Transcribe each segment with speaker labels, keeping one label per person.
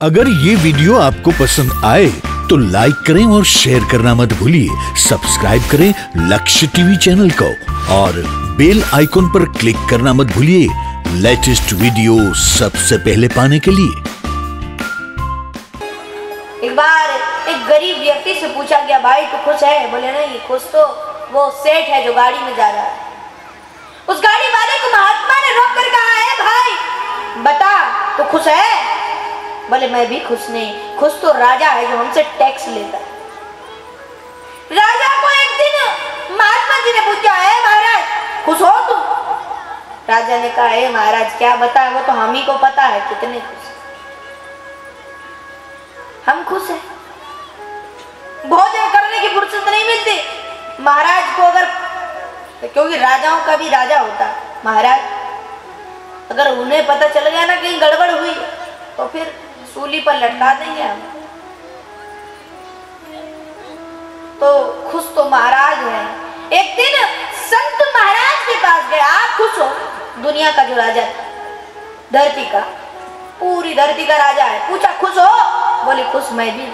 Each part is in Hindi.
Speaker 1: अगर ये वीडियो आपको पसंद आए तो लाइक करें और शेयर करना मत भूलिए। सब्सक्राइब करें लक्ष्य टीवी चैनल को और बेल आइकॉन पर क्लिक करना मत भूलिए लेटेस्ट वीडियो सबसे पहले पाने के लिए।
Speaker 2: एक बार एक गरीब व्यक्ति से पूछा गया, भाई तू खुश है? बोले नहीं, खुश तो वो सेठ है जो गाड़ी में जा रहा है। उस गाड़ी वाले को महात्मा ने रोक कर कहा है, भाई बता तू खुश है? बोले मैं भी खुश नहीं, खुश तो राजा है जो हमसे टैक्स लेता है। राजा को एक दिन महात्मा जी ने पूछा, है महाराज खुश हो तुम? राजा ने कहा, है महाराज क्या बताए, वो तो हम ही को पता है कितने खुश। हम खुश हैं, भोजन करने की फुर्सत नहीं मिलती महाराज को। अगर क्योंकि राजाओं का भी राजा होता है महाराज, अगर उन्हें पता चल गया ना कहीं गड़बड़ हुई तो फिर सूली पर लटका देंगे हम। तो खुश तो महाराज है। एक दिन संत महाराज के पास गए, आप खुश हो? दुनिया का जो राजा था, धरती का, पूरी धरती का राजा है। पूछा खुश हो? बोले खुश मैं भी।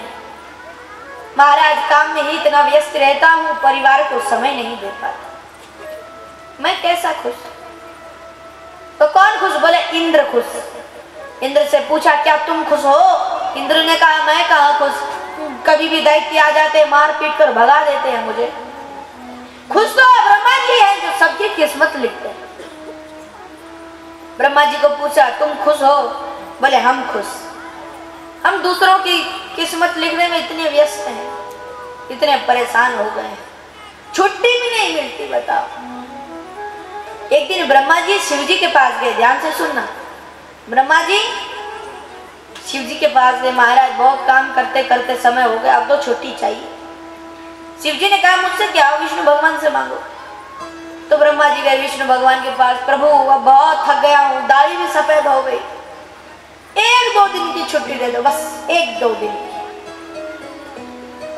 Speaker 2: महाराज काम में ही इतना व्यस्त रहता हूँ, परिवार को समय नहीं दे पाता, मैं कैसा खुश? तो कौन खुश? बोले इंद्र खुश। इंद्र से पूछा क्या तुम खुश हो? इंद्र ने कहा मैं कहाँ खुश, कभी भी दैत्य आ जाते मार पीट कर भगा देते हैं मुझे। खुश तो ब्रह्मा जी है जो सबकी किस्मत लिखते हैं। ब्रह्मा जी को पूछा तुम खुश हो? बोले हम खुश। हम दूसरों की किस्मत लिखने में इतने व्यस्त हैं, इतने परेशान हो गए, छुट्टी भी नहीं मिलती। बताओ। एक दिन ब्रह्मा जी शिव जी के पास गए, ध्यान से सुनना। ब्रह्मा जी शिव जी के पास गए, महाराज बहुत काम करते करते समय हो गया, अब तो छुट्टी चाहिए। शिव जी ने कहा मुझसे क्या, विष्णु भगवान से मांगो। तो ब्रह्मा जी गए विष्णु भगवान के पास, प्रभु अब बहुत थक गया हूँ, दाढ़ी भी सफेद हो गई, 1-2 दिन की छुट्टी दे दो, बस 1-2 दिन की।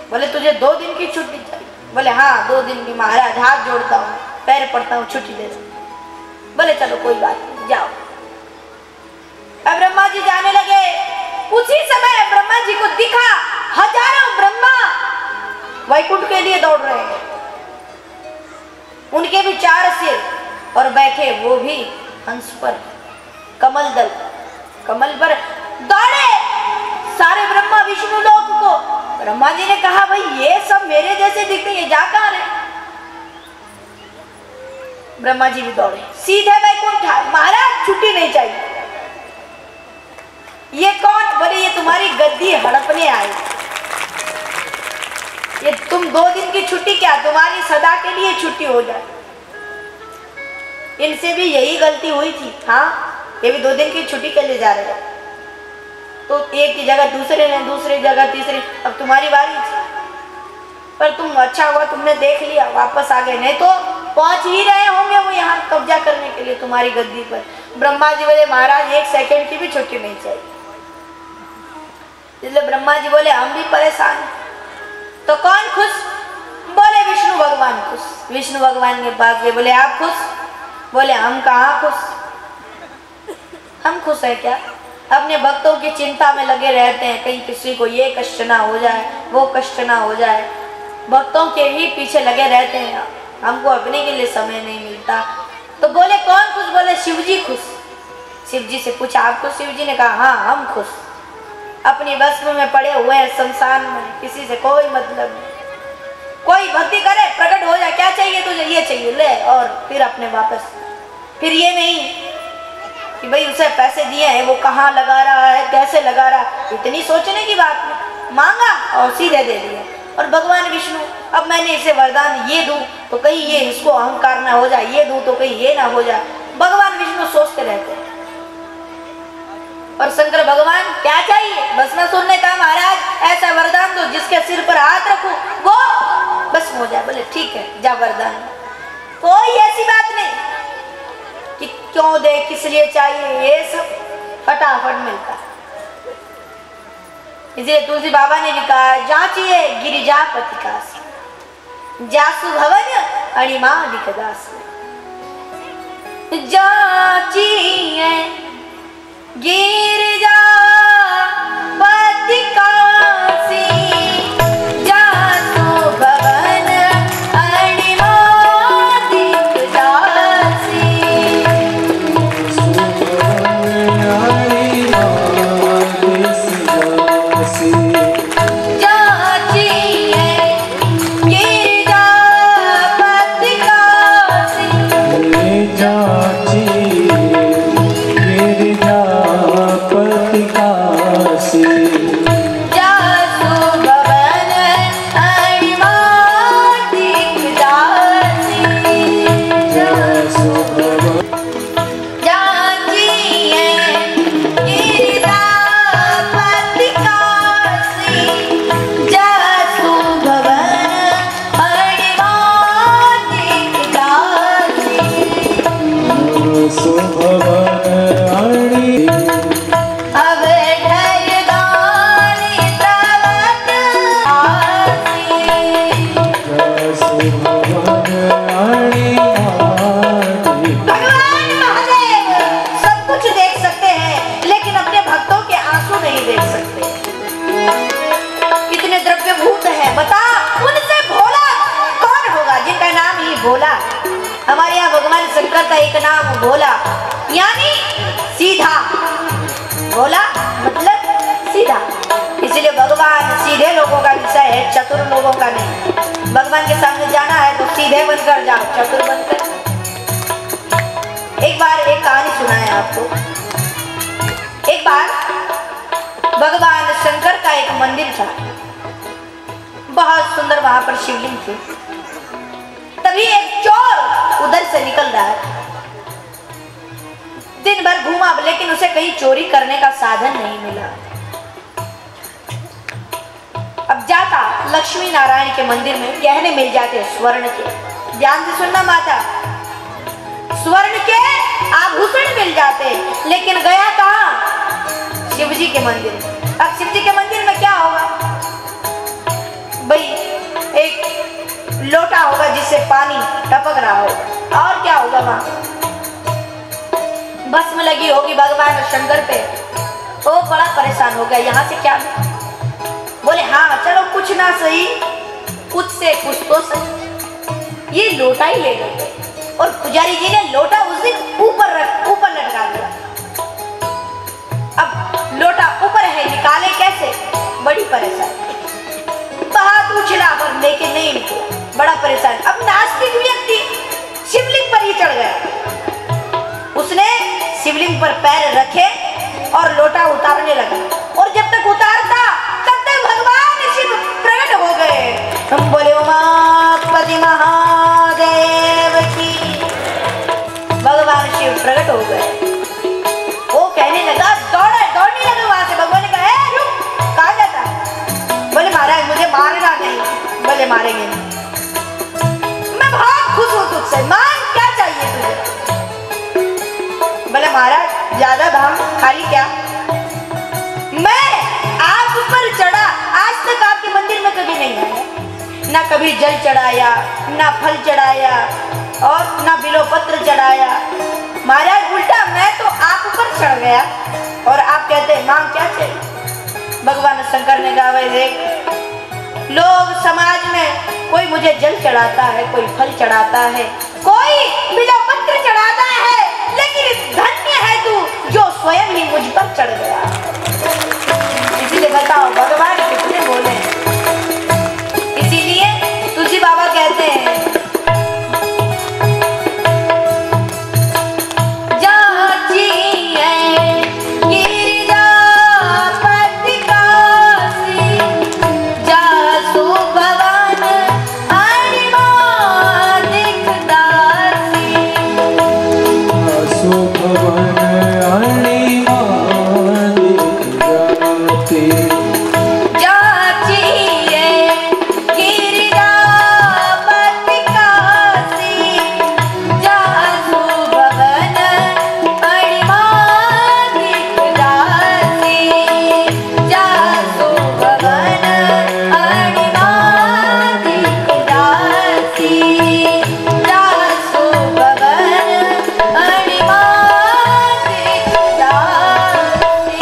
Speaker 2: बोले तुझे 2 दिन की छुट्टी चाहिए? बोले हाँ 2 दिन की महाराज, हाथ जोड़ता हूँ पैर पड़ता हूँ, छुट्टी दे दो। बोले चलो कोई बात नहीं, जाओ। अब ब्रह्मा जी जाने लगे। उसी समय ब्रह्मा जी को दिखा हजारों ब्रह्मा वैकुंठ के लिए दौड़ रहे हैं, उनके भी 4 सिर और बैठे वो भी हंस पर, कमल दल कमल पर दौड़े सारे ब्रह्मा विष्णु लोक को। ब्रह्मा जी ने कहा भाई ये सब मेरे जैसे दिखते हैं, जा कहां रहे? ब्रह्मा जी भी दौड़े सीधे वैकुंठ। महाराज छुट्टी नहीं चाहिए। ये कौन? बोले ये तुम्हारी गद्दी हड़पने आए, ये तुम 2 दिन की छुट्टी क्या, तुम्हारी सदा के लिए छुट्टी हो जाए। इनसे भी यही गलती हुई थी। हाँ ये भी 2 दिन की छुट्टी के लिए जा रहे हैं, तो एक की जगह दूसरे ने, दूसरी जगह तीसरी, अब तुम्हारी बारी थी। पर तुम अच्छा हुआ तुमने देख लिया, वापस आ गए, नहीं तो पहुंच ही रहे होंगे वो यहाँ कब्जा करने के लिए तुम्हारी गद्दी पर। ब्रह्मा जी बोले महाराज 1 सेकंड की भी छुट्टी नहीं चाहिए। इसलिए ब्रह्मा जी बोले हम भी परेशान हैं। तो कौन खुश? बोले विष्णु भगवान खुश। विष्णु भगवान के पास गए, बोले आप खुश? बोले हम कहाँ खुश, हम खुश है क्या? अपने भक्तों की चिंता में लगे रहते हैं, कहीं किसी को ये कष्ट ना हो जाए, वो कष्ट ना हो जाए, भक्तों के ही पीछे लगे रहते हैं, हमको अपने के लिए समय नहीं मिलता। तो बोले कौन खुश? बोले शिव जी खुश। शिव जी से पूछा आप खुश? शिव जी ने कहा हाँ हम खुश। अपनी भस्म में पड़े हुए हैं शमशान में, किसी से कोई मतलब नहीं। कोई भक्ति करे प्रकट हो जाए, क्या चाहिए तुझे? ये चाहिए, ले, और फिर अपने वापस। फिर ये नहीं कि भाई उसे पैसे दिए हैं वो कहाँ लगा रहा है, कैसे लगा रहा है, इतनी सोचने की बात नहीं। मांगा और सीधे दे दिया। और भगवान विष्णु अब मैंने इसे वरदान ये दूं तो कहीं ये इसको अहंकार ना हो जाए, ये दूं तो कहीं ये ना हो जाए, भगवान विष्णु सोचते रहते हैं। और शंकर भगवान क्या चाहिए? भस्मासुर ने कहा महाराज ऐसा वरदान दो जिसके सिर पर हाथ रखूं वो भस्म हो जाए। बोले ठीक है जा वरदान। कोई ऐसी बात नहीं कि क्यों दे, किस लिए चाहिए, ये सब फटाफट मिलता है। इसलिए तुलसी बाबा ने लिखा है जांचिए गिरिजापति कास, जासु भवन अणिमा दिखदास। जांचिए गिरिजा
Speaker 3: काशी
Speaker 2: जासु भवन अणिमादिक दासी
Speaker 3: जासु भवन
Speaker 2: जाची है गिरिजापति काशी जासु भवन अणिमादिक दासी
Speaker 3: जासु भवन अणि
Speaker 2: अब ढरदानी तवत आसी
Speaker 3: जासु भवन अणि
Speaker 2: भगवान महादेव सब कुछ देख सकते हैं लेकिन अपने भक्तों के आंसू नहीं देख सकते। कितने द्रव्यभूत हैं बता, उनसे भोला कौन होगा जिनका नाम ही भोला। हमारे यहाँ भगवान शंकर का एक नाम भोला यानी सीधा, भोला मतलब सीधा, इसलिए भगवान सीधे लोगों का विषय है, चतुर लोगों का नहीं। भगवान के सामने जाना है तो सीधे बनकर जाओ, चतुर बनकर। एक बार एक कहानी सुना है आपको। एक बार भगवान शंकर का एक मंदिर था, बहुत सुंदर, वहां पर शिवलिंग थे। तभी एक चोर उधर से निकल रहा है, दिन भर घूमा लेकिन उसे कहीं चोरी करने का साधन नहीं मिला। अब जाता लक्ष्मी नारायण के मंदिर में गहने मिल जाते स्वर्ण के, ध्यान से सुनना माता, स्वर्ण के आभूषण मिल जाते, लेकिन गया कहाँ? शिव जी के मंदिर में। अब शिव जी के मंदिर में क्या होगा भाई? एक लोटा होगा जिससे पानी टपक रहा होगा, और क्या होगा वहां? भस्म लगी होगी भगवान शंकर पे। वो बड़ा परेशान हो गया, यहाँ से क्या? बोले हाँ चलो कुछ ना सही, कुछ से कुछ तो सही, ये लोटा ही ले लो। और पुजारी जी ने लोटा उस दिन ऊपर लटका दिया। अब लोटा ऊपर है, निकाले कैसे? बड़ी परेशान, बहुत उछला पर लेकिन नहीं निकला, बड़ा परेशान। अब नास्तिक व्यक्ति शिवलिंग पर ही चढ़ गया, उसने शिवलिंग पर पैर रखे और लोटा उतारने लगा, और जब तक उतारता तब तक भगवान शिव प्रकट हो गए। हम बोले उमापति महादेव की। भगवान शिव प्रकट हो गए। वो कहने लगा, दौड़ने लगा वहां से। भगवान ने कहा रुक, कहाँ जाता? बोले महाराज मुझे मारना नहीं। बोले मारेंगे नहीं, मैं बहुत खुश हूँ तुझसे, मांग क्या चाहिए तुझे? बोले महाराज ज्यादा धाम खाली क्या? मैं आप पर चढ़ा, आज तक आपके मंदिर में कभी नहीं आया, ना कभी जल चढ़ाया, ना फल चढ़ाया, और ना बिलोपत्र चढ़ाया। महाराज उल्टा मैं तो आप पर चढ़ गया और आप कहते हैं मांग क्या चाहिए? भगवान शंकर ने कहा भाई देख, लोग समाज में कोई मुझे जल चढ़ाता है, कोई फल चढ़ाता है, कोई बिलोपत्र चढ़ाता है, लेकिन धन्य है तू जो स्वयं ही मुझ पर चढ़ गया। इसीलिए बताओ भगवान कितने बोले। इसीलिए तुलसी बाबा कहते हैं जाची है गिरिजापति काशी जासु भवन अणिमादिक दासी
Speaker 3: जासु भवन अणिमादिक दासी
Speaker 2: जाची है गिरिजापति काशी जासु भवन अणिमादिक दासी जासु भवन अणिमादिक दासी जासु भवन अणिमादिक दासी।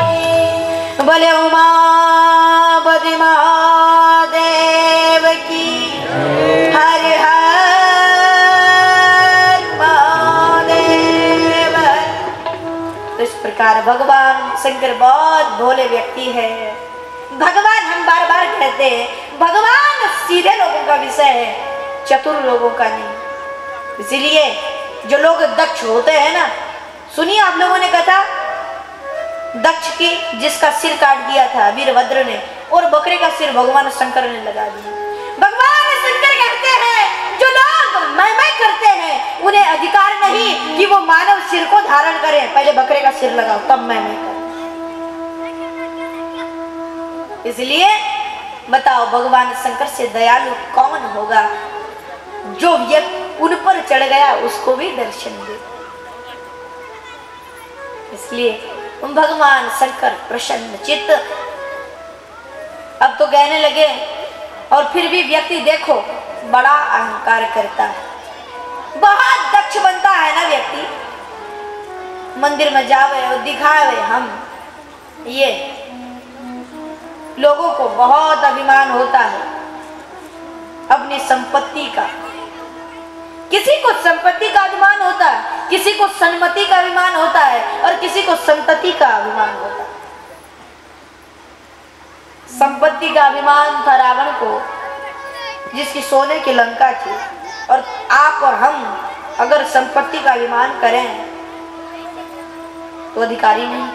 Speaker 2: बोले उमापति महादेव की। हर हर महादेव। तो इस प्रकार भगवान शंकर बहुत भोले व्यक्ति है। भगवान हम बार बार कहते हैं भगवान सीधे लोगों का विषय है, चतुर लोगों का नहीं। इसीलिए जो लोग दक्ष होते हैं ना, सुनिए आप लोगों ने कथा, दक्ष की जिसका सिर काट दिया था वीरभद्र ने, और बकरे का सिर भगवान शंकर ने लगा दिया। भगवान शंकर कहते हैं जो लोग मैं करते हैं उन्हें अधिकार नहीं कि वो मानव सिर को धारण करें, पहले बकरे का सिर लगाओ तब मैं करें। इसलिए बताओ भगवान शंकर से दयालु कौन होगा? जो व्यक्ति उन पर चढ़ गया उसको भी दर्शन दे। इसलिए भगवान शंकर प्रसन्न चित्त अब तो कहने लगे, और फिर भी व्यक्ति देखो बड़ा अहंकार करता है, बहुत दक्ष बनता है ना व्यक्ति, मंदिर में जावे और दिखावे हम ये, लोगों को बहुत अभिमान होता है अपनी संपत्ति का। किसी को संपत्ति का अभिमान होता है, किसी को सन्मति का अभिमान होता है, और किसी को संतति का अभिमान होता है। संपत्ति का अभिमान था रावण को, जिसकी सोने की लंका थी, और आप और हम अगर संपत्ति का अभिमान करें तो अधिकारी नहीं।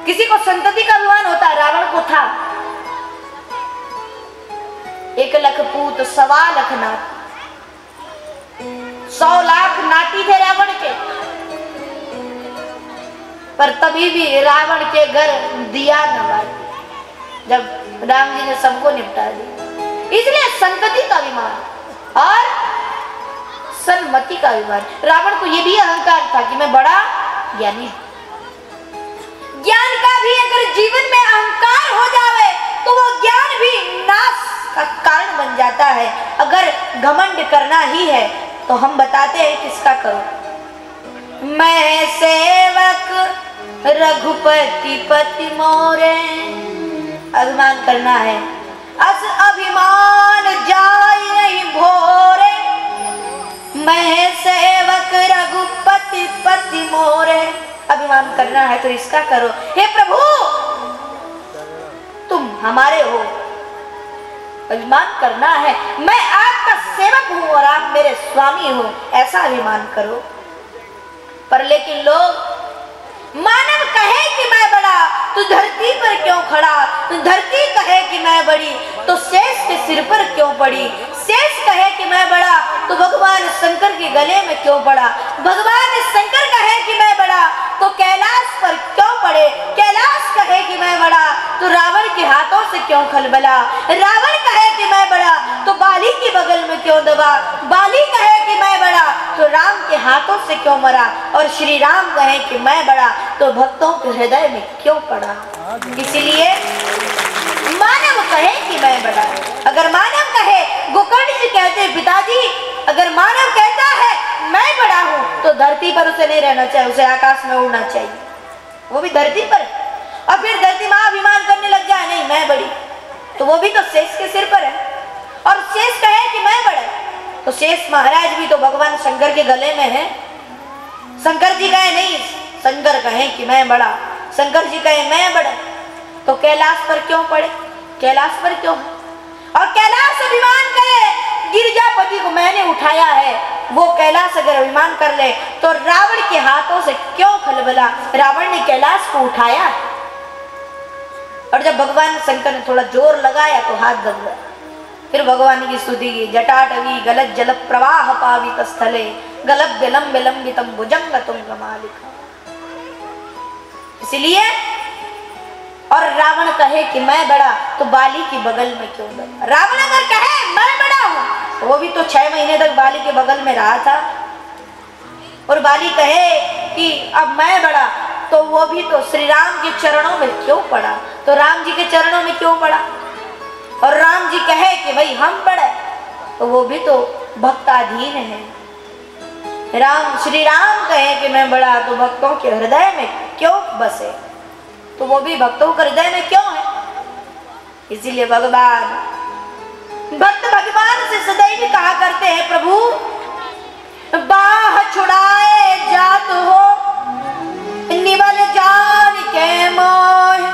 Speaker 2: किसी को संतति का अभिमान होता है, रावण को था 1 लाख पूत 1.25 लाख नाती, 100 लाख नाती थे रावण के, पर तभी भी रावण के घर दिया न बाती जब राम जी ने सबको निपटा दिया। इसलिए संतति का अभिमान और सन्मति का अभिमान। रावण को यह भी अहंकार था कि मैं बड़ा ज्ञानी। ज्ञान का भी अगर जीवन में अहंकार हो जावे तो वो ज्ञान भी नाश का कारण बन जाता है। अगर घमंड करना ही है तो हम बताते हैं किसका करो। मैं सेवक रघुपति पति मोरे, अभिमान करना है, अस अभिमान जाय नहीं भोरे। मैं सेवक रघुपति पति मोरे, अभिमान करना है तो इसका करो। हे प्रभु तुम हमारे हो, अभिमान करना है, मैं आपका सेवक हूं और आप मेरे स्वामी हो, ऐसा अभिमान करो। पर लेकिन लोग मानव कहे कि मैं बड़ा तो धरती पर क्यों खड़ा, तो धरती कहे कि मैं बड़ी तो शेष के सिर पर क्यों पड़ी, शेष कहे कि मैं बड़ा तो भगवान शंकर के गले में क्यों पड़ा, भगवान शंकर कहे कि मैं बड़ा तो कैलाश पर क्यों पड़े, कैलाश कहे कि मैं बड़ा तो रावण के हाथों से क्यों खलबला, रावण कहे कि मैं बड़ा तो बाली के बगल में क्यों दबा, बाली कहे कि मैं बड़ा तो राम के हाथों से क्यों मरा, और श्री राम कहे कि मैं बड़ा तो भक्तों के हृदय में क्यों पड़ा। इसलिए मानव कहे कि मैं बड़ा, अगर मानव कहे, गोकर्ण जी कहते पिताजी अगर मानव कहता है मैं बड़ा हूं तो धरती पर उसे नहीं रहना चाहिए, उसे आकाश में उड़ना चाहिए, वो भी धरती पर। और फिर धरती मां अभिमान करने लग जाए नहीं मैं बड़ी, तो वो भी तो शेष के सिर पर है, और शेष कहे कि मैं बड़ा तो शेष महाराज भी तो भगवान शंकर के गले में है। शंकर जी कहे नहीं, शंकर कहे कि मैं बड़ा, शंकर जी कहे मैं बड़ा तो कैलाश पर क्यों पड़े, कैलाश पर क्यों, और कैलाश अभिमान करे गिरजापति को मैंने उठाया है, वो कैलाश अगर अभिमान कर ले तो रावण के हाथों से क्यों खलबला, रावण ने कैलाश को उठाया। और जब भगवान शंकर ने थोड़ा जोर लगाया तो हाथ दब गया। फिर भगवान की स्तुति की, जटाटवी गलत जल प्रवाह पावित स्थले गलभ लंब लंबितम भुजंग तुंगमालिका। इसलिए और रावण कहे कि मैं बड़ा तो बाली के बगल में क्यों दबा, रावण अगर कहे मैं बड़ा हूं तो वो भी तो 6 महीने तक बाली के बगल में रहा था, और बाली कहे कि अब मैं बड़ा तो वो भी तो श्री राम के चरणों में क्यों पड़ा, तो राम जी के चरणों में क्यों पड़ा, और राम जी कहे कि भाई हम बड़े तो वो भी तो भक्ताधीन है। राम श्री राम कहे कि मैं बड़ा तो भक्तों के हृदय में क्यों बसे, तो वो भी भक्तों के हृदय में क्यों है। इसीलिए भगवान भक्त भगवान से सदैव कहा करते हैं प्रभु बाह छुड़ाए जात हो निवल जान के मोह,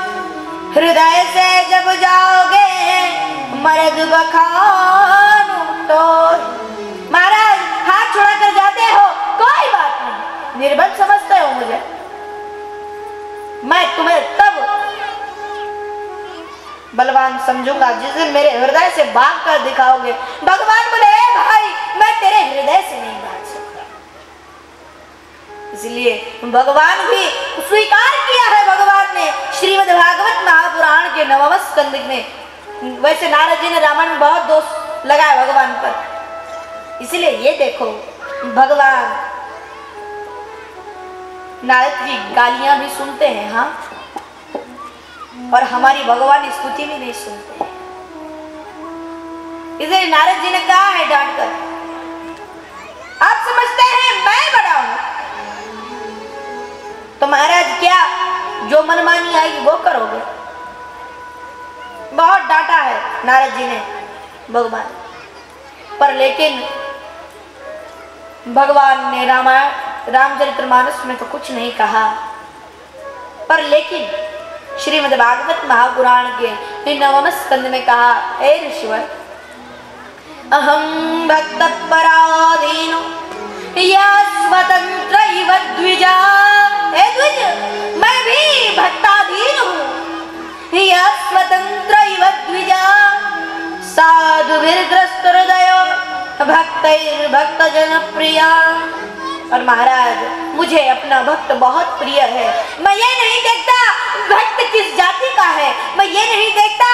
Speaker 2: हृदय से जब जाओगे मर्द बखान तो। महाराज हाथ छुड़ा कर जाते हो कोई बात नहीं, निर्बल समझते हो मुझे, मैं तुम्हें तब बलवान समझूंगा जिस दिन मेरे हृदय से भाग कर दिखाओगे। भगवान बोले भाई मैं तेरे हृदय से नहीं भाग सकता। इसलिए भगवान भी स्वीकार किया है भगवान ने श्रीमद् भागवत महापुराण के 9वें स्कंद में। वैसे नारद जी ने रामायण में बहुत दोष लगाया भगवान पर। इसलिए ये देखो भगवान नारद जी गालियां भी सुनते हैं, हाँ, और हमारी भगवान स्तुति भी नहीं सुनते। इसलिए नारद जी ने कहा है डांट कर, आप समझते हैं मैं बड़ा हूं तो महाराज क्या जो मनमानी आएगी वो करोगे। बहुत डांटा है नारद जी ने भगवान पर, लेकिन भगवान ने रामचरितमानस में तो कुछ नहीं कहा। पर लेकिन श्रीमद् भागवत महापुराण के 9वें स्कंद में कहा, हे ऋषिवर अहम भक्त पराधीनो या स्वतंत्र इव द्विजा। हे द्विज मैं भी भक्ताधीन हूँ, या स्वतंत्र इव द्विजा साधुभिर्ग्रस्त हृदयो भक्त जन प्रिया। और महाराज मुझे अपना भक्त बहुत प्रिय है। मैं ये नहीं देखता भक्त किस जाति का है, मैं ये नहीं देखता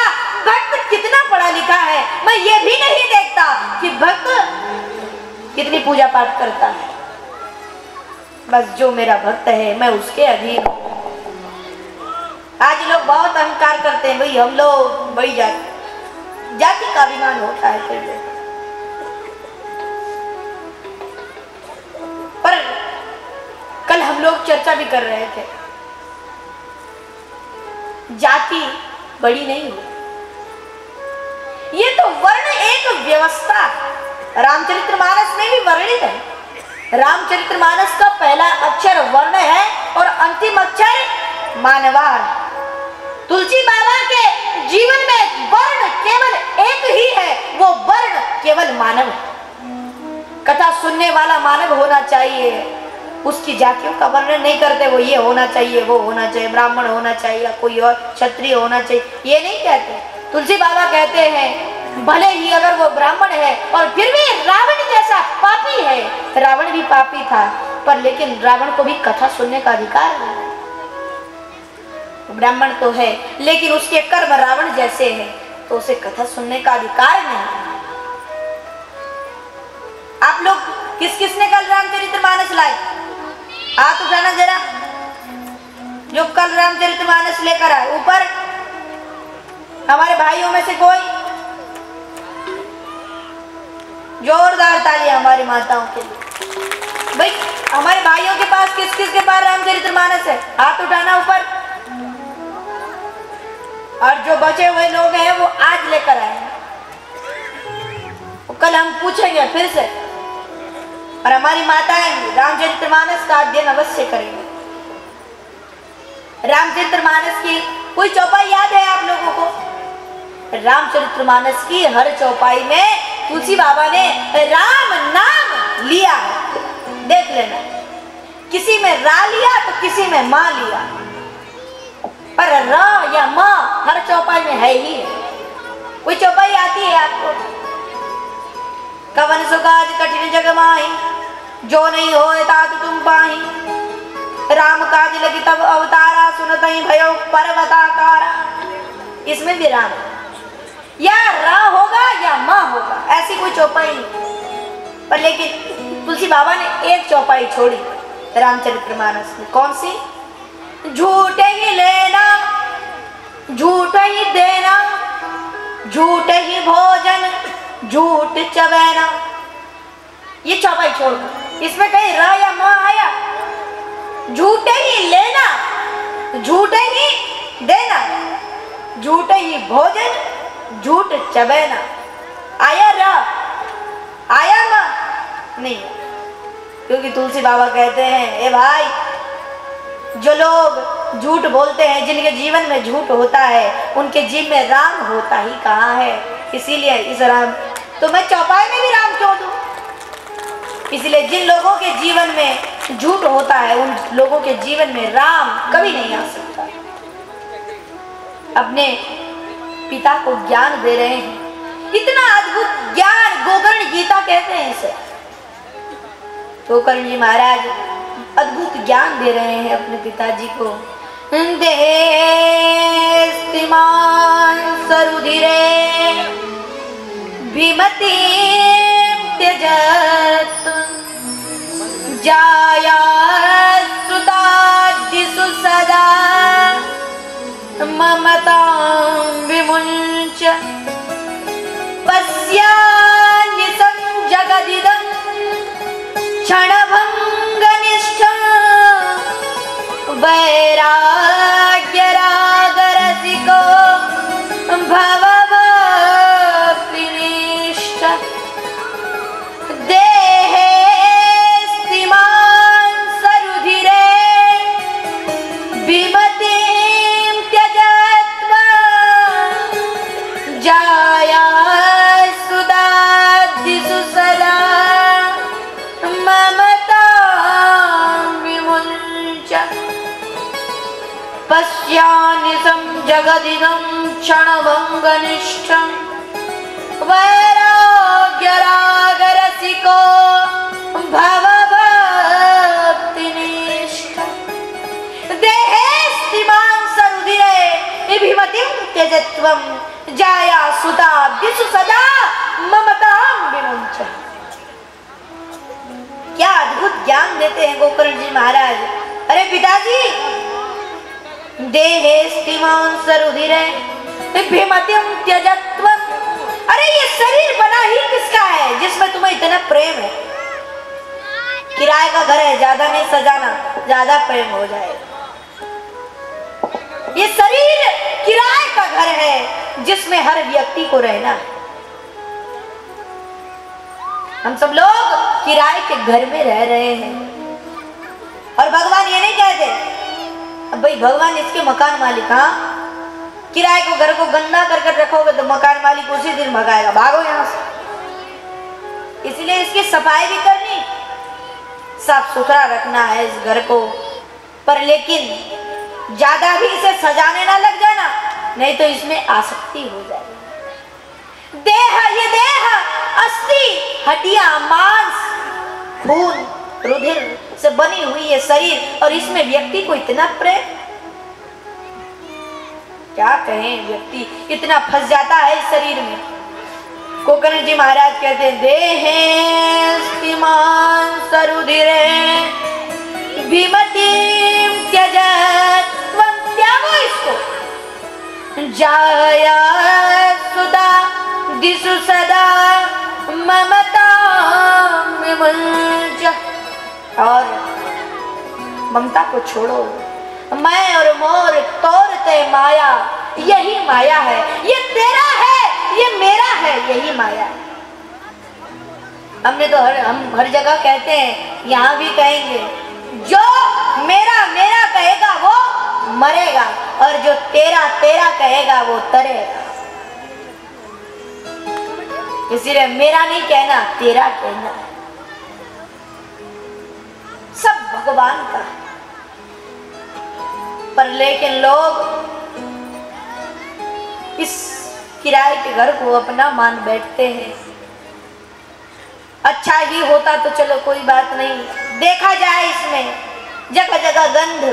Speaker 2: भक्त कितना पढ़ा लिखा है, मैं ये भी नहीं देखता कि भक्त कितनी पूजा पाठ करता है। बस जो मेरा भक्त है मैं उसके अधीन हूँ। आज लोग बहुत अहंकार करते हैं, भाई हम लोग बड़ी जाति का अभिमान होता है कई लोग। पर कल हम लोग चर्चा भी कर रहे थे, जाति बड़ी नहीं हो, ये तो वर्ण एक व्यवस्था रामचरितमानस में भी वर्णित है। रामचरितमानस का पहला अक्षर वर्ण है और अंतिम अक्षर मानवार। तुलसी बाबा के जीवन में वर्ण केवल एक ही है, वो वर्ण केवल मानव है। कथा सुनने वाला मानव होना चाहिए, उसकी जातियों का वर्णन नहीं करते, वो ये होना चाहिए वो होना चाहिए, ब्राह्मण होना चाहिए या कोई और क्षत्रिय होना चाहिए, ये नहीं कहते। तुलसी बाबा कहते हैं भले ही अगर वो ब्राह्मण है और फिर भी रावण जैसा पापी है, रावण भी पापी था, पर लेकिन रावण को भी कथा सुनने का अधिकार है। ब्राह्मण तो है लेकिन उसके कर्म रावण जैसे हैं, तो उसे कथा सुनने का अधिकार नहीं। आप लोग किस किस ने कल रामचरितमानस लाए? हाथ उठाना जरा, जो कल रामचरितमानस लेकर आए। ऊपर हमारे भाइयों में से कोई? जोरदार तालियां हमारी माताओं के लिए। भाई हमारे भाइयों के पास किस किस के पास रामचरितमानस है? हाथ उठाना ऊपर। और जो बचे हुए लोग हैं वो आज लेकर आए हैं, कल हम पूछेंगे फिर से। और हमारी माताएं रामचरितमानस का अध्ययन अवश्य करेंगे। रामचरितमानस की कोई चौपाई याद है आप लोगों को? रामचरितमानस की हर चौपाई में तुलसी बाबा ने राम नाम लिया है, देख लेना। किसी में रा लिया तो किसी में माँ लिया, पर रा या माँ हर चौपाई में है ही है। कोई चौपाई आती है आपको? कवन सुकाज कठिन जग माही, जो नहीं होए तात तुम पाही। राम काज लगी तब अवतारा, सुनतई भयो पर्वताकारा। इसमें भी राम या रा होगा या माँ होगा, ऐसी कोई चौपाई नहीं। पर लेकिन तुलसी बाबा ने एक चौपाई छोड़ी रामचरितमानस में। कौन सी? झूठ ही लेना, झूठ ही देना, झूठ ही भोजन, झूठ चबैना। ये चौपाई छोड़ दो, इसमें कहीं रा या माँ आया? झूठ ही लेना, झूठ ही देना, झूठ ही भोजन, झूठ चबैना। आया रा? आया माँ? नहीं। क्योंकि तुलसी बाबा कहते हैं ए भाई, जो लोग झूठ बोलते हैं, जिनके जीवन में झूठ होता है, उनके जीवन में राम होता ही कहाँ है। इसीलिए इस राम तो मैं चौपाई में भी राम क्यों दूं? इसलिए जिन लोगों के जीवन में झूठ होता है, उन लोगों के जीवन में राम कभी नहीं आ सकता। अपने पिता को ज्ञान दे रहे हैं, इतना अद्भुत ज्ञान, गोकर्ण गीता कहते हैं इसे। गोकर्ण जी महाराज अद्भुत ज्ञान दे रहे हैं अपने पिताजी को। देस्तिमान सरुधिरे भीमति त्यजत जाया सुतादिषु सदा ममतां विमुञ्च पश्यान्यसं जगदिदं क्षणभङ्गनिष्ठं वैराग्यरागरसिको भवभक्तिनिष्ठ देहेस्तिमान् सरुधिरे विमतिं त्यजत्वा जाया सुदादिषु सदा ममतां विमुञ्च पश्यान्यसं जगदिदं क्षणभङ्गनिष्ठं वैराग्यरागरसिको भवभक्तिनिष्ठ देहेस्तिमां सरुधिरे विमतिं त्यजत्वं जाया सुतादिषु सदा ममतां विमुञ्च। क्या अद्भुत ज्ञान देते हैं गोकर्ण जी महाराज। अरे पिताजी, देहेस्तिमां सरुधिरे भीमतिं त्यजत्वं, अरे ये शरीर बना ही किसका है जिसमें तुम्हें इतना प्रेम है। किराए का घर है, ज्यादा नहीं सजाना, ज्यादा प्रेम हो जाए। ये शरीर किराए का घर है जिसमें हर व्यक्ति को रहना है। हम सब लोग किराए के घर में रह रहे हैं और भगवान ये नहीं कहते अब भाई भगवान इसके मकान मालिक, हाँ किराए को घर को गंदा कर रखोगे तो मकान मालिक उसी दिन भगाएगा, भागो यहाँ से। इसलिए इसकी सफाई भी करनी, साफ सुथरा रखना है इस घर को, पर लेकिन ज्यादा भी इसे सजाने ना लग जाना, नहीं तो इसमें आसक्ति हो जाएगी। देह, ये देह अस्थि हड्डियां मांस खून रुधिर से बनी हुई है शरीर, और इसमें व्यक्ति को इतना प्रेम, क्या कहें, व्यक्ति इतना फंस जाता है इस शरीर में। गोकर्ण जी महाराज कहते हैं देहेस्तिमां सरुधिरे भीमतिं त्यजत्वं, त्यागो इसको, जाया सुदादिषु सदा ममतां विमुञ्च, और ममता को छोड़ो। मैं और मोर तोरते माया, यही माया है, ये तेरा है, ये मेरा है, यही माया है। हमने तो हम हर जगह कहते हैं, यहाँ भी कहेंगे, जो मेरा मेरा कहेगा वो मरेगा, और जो तेरा तेरा कहेगा वो तरेगा। इसीलिए मेरा नहीं कहना, तेरा कहना है। सब भगवान का है, पर लेकिन लोग इस किराए के घर को अपना मान बैठते हैं। अच्छा ही होता तो चलो कोई बात नहीं, देखा जाए इसमें जगह जगह गंध,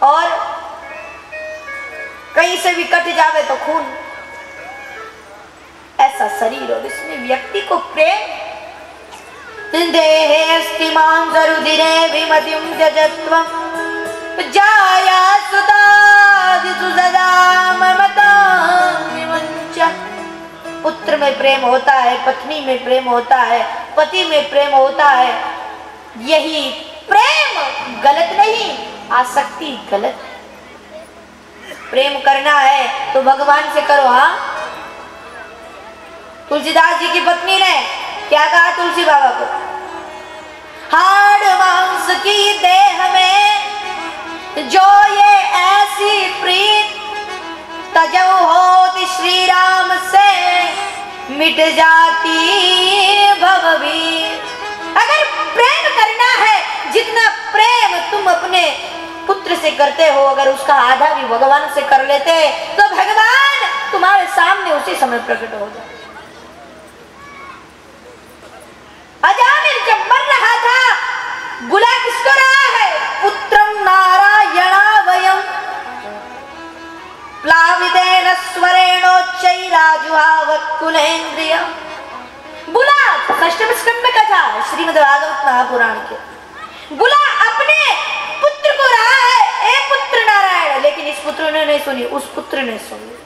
Speaker 2: और कहीं से भी कट जावे तो खून, ऐसा शरीर, और इसमें व्यक्ति को प्रेम। देहेस्तिमां सरुधिरे भीमतिं त्यजत्वं जाया सुतादिषु सदा ममतां विमुञ्च। पुत्र में प्रेम होता है, पत्नी में प्रेम होता है, पति में प्रेम होता है, यही प्रेम गलत नहीं, आसक्ति गलत है। प्रेम करना है तो भगवान से करो। हाँ, तुलसीदास जी की पत्नी ने क्या कहा तुलसी बाबा को, हाड़ मांस की देह में जो ये ऐसी प्रीत, तजो होती श्री राम से मिट जाती भवभीत। अगर प्रेम करना है जितना प्रेम तुम अपने पुत्र से करते हो, अगर उसका आधा भी भगवान से कर लेते तो भगवान तुम्हारे सामने उसी समय प्रकट हो जाए। अजामिल जब मर रहा था, बुला किसको रहा है? पुत्रम नारायणा वयम प्लावितेन स्वरेणोच्चैराजुहाव कुलेन्द्रिय। बुला, षष्ठम स्कंद में कथा है श्रीमद् भागवत महापुराण के। बुला अपने पुत्र को रहा है, ए पुत्र नारायण, लेकिन इस पुत्र ने नहीं सुनी, उस पुत्र ने सुनी।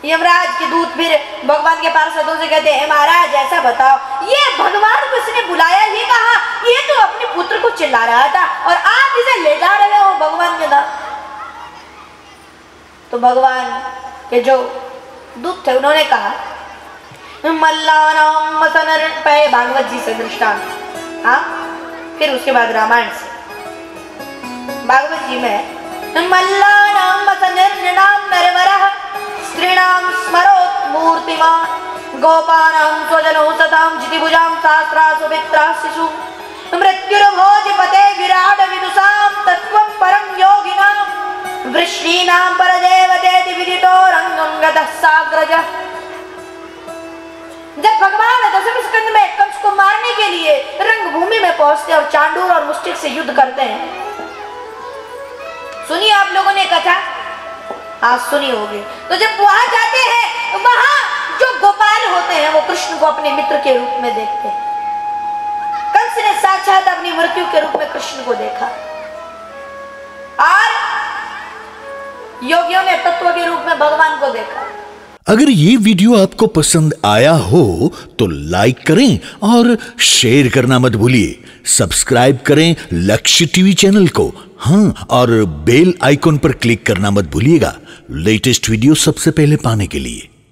Speaker 2: यमराज के दूत फिर भगवान के पार्षदों से कहते हैं, महाराज ऐसा बताओ, ये भगवान को इसने बुलाया, ये कहा, ये तो अपने पुत्र को चिल्ला रहा था और आप इसे ले जा रहे हो भगवान के नाम। तो भगवान के जो दूत थे उन्होंने कहा, मल्लानाम मसनर, पहले भागवत जी से दृष्टांत, हाँ, फिर उसके बाद रामायण से। भागवत जी में मल्लानाम मसनर्नाम नरवरः स्त्रीणाम स्मरोत् मूर्तिमान् गोपानां स्वजनो सतां जितिभुजां सहस्रा सुमित्रा शिशु मृत्युर्भोजपते विराट विदुषां तत्त्वं परं योगिनां वृष्णीनां परदेवतेति विदितो रंगं गतः साग्रजः। जब भगवान दशम स्कंद में कंस को मारने के लिए रंगभूमि में पहुंचते और चांडूर और मुष्टिक से युद्ध करते हैं, सुनिए आप लोगों ने कथा, आज सुनी होगी। तो जब वहां जाते हैं तो वहां जो गोपाल होते हैं वो कृष्ण को अपने मित्र के रूप में देखते हैं। कंस ने साक्षात अपनी मृत्यु के रूप में कृष्ण को देखा और योगियों ने तत्व के रूप में भगवान को देखा।
Speaker 1: अगर ये वीडियो आपको पसंद आया हो तो लाइक करें और शेयर करना मत भूलिए। सब्सक्राइब करें लक्ष्य टीवी चैनल को, हाँ, और बेल आइकॉन पर क्लिक करना मत भूलिएगा लेटेस्ट वीडियो सबसे पहले पाने के लिए।